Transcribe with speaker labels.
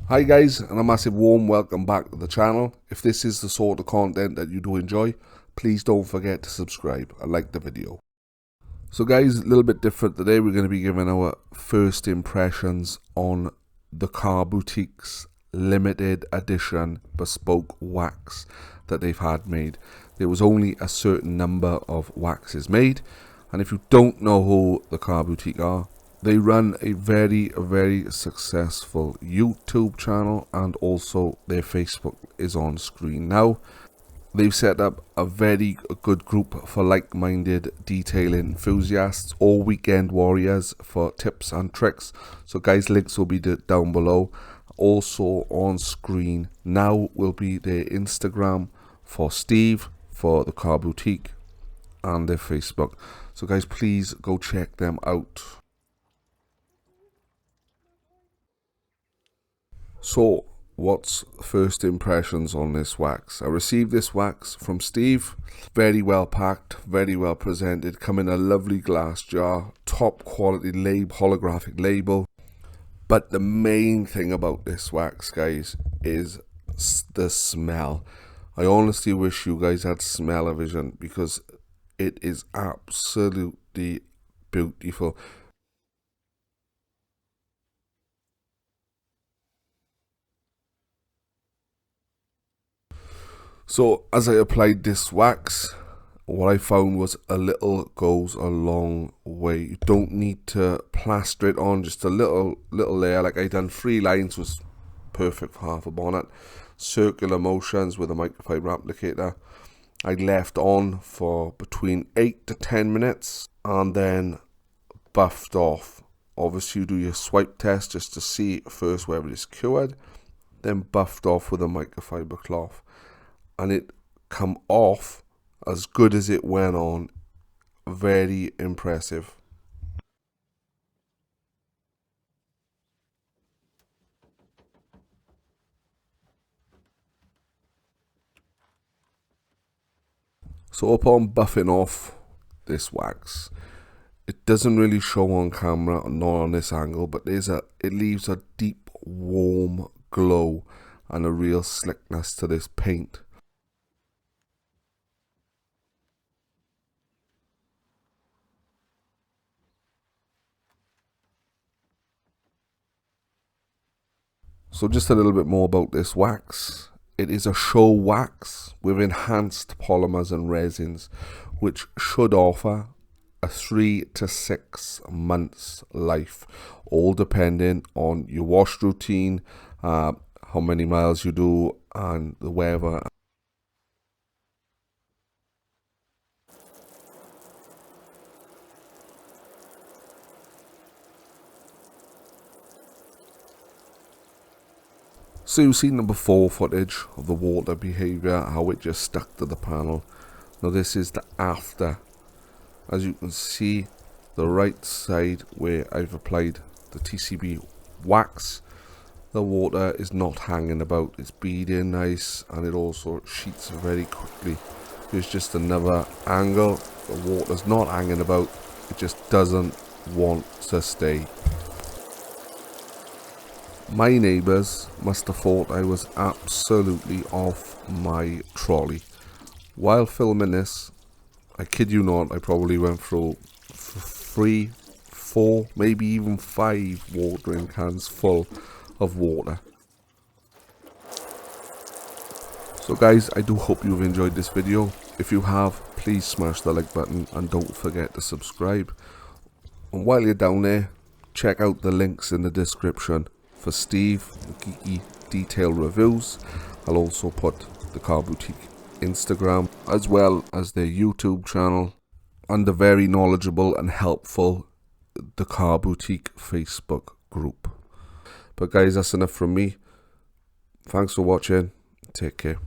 Speaker 1: Hi guys, and a massive warm welcome back to the channel. If this is the sort of content that you do enjoy, please don't forget to subscribe and like the video. So guys, a little bit different today. We're going to be giving our first impressions on the Car Boutique's limited edition bespoke wax that they've had made. There was only a certain number of waxes made, and if you don't know who the Car Boutique are, they run a very successful YouTube channel, and also their Facebook is on screen now. They've set up a very good group for like-minded detailing enthusiasts or weekend warriors for tips and tricks. So guys, links will be down below. Also on screen now will be their Instagram for Steve, for the Car Boutique, and their Facebook. So guys, please go check them out. So, what's first impressions on this wax? I received this wax from Steve. Very well packed, very well presented, come in a lovely glass jar, top quality holographic label. But the main thing about this wax, guys, is the smell. I honestly wish you guys had smell-o-vision because it is absolutely beautiful. So as I applied this wax, what I found was a little goes a long way. You don't need to plaster it on, just a little layer. Like I done 3 lines, was perfect for half a bonnet. Circular motions with a microfiber applicator. I left on for between 8 to 10 minutes and then buffed off. Obviously you do your swipe test just to see first whether it's cured, then buffed off with a microfiber cloth. And it come off as good as it went on. Very impressive. So upon buffing off this wax, it doesn't really show on camera, nor on this angle, but it leaves a deep warm glow and a real slickness to this paint. So just a little bit more about this wax. It is a show wax with enhanced polymers and resins, which should offer a 3 to 6 months life, all depending on your wash routine, how many miles you do, and the weather. So you've seen the before footage of the water behaviour, how it just stuck to the panel. Now this is the after. As you can see, the right side where I've applied the TCB wax, the water is not hanging about, it's beading nice, and it also sheets very quickly. There's just another angle, the water's not hanging about, it just doesn't want to stay. My neighbours must have thought I was absolutely off my trolley. While filming this, I kid you not, I probably went through 3, 4, maybe even 5 watering cans full of water. So guys, I do hope you've enjoyed this video. If you have, please smash the like button and don't forget to subscribe. And while you're down there, check out the links in the description for Steve Geeky Detail Reviews. I'll also put the Car Boutique Instagram as well as their YouTube channel and the very knowledgeable and helpful the Car Boutique Facebook group. But guys, that's enough from me. Thanks for watching. Take care.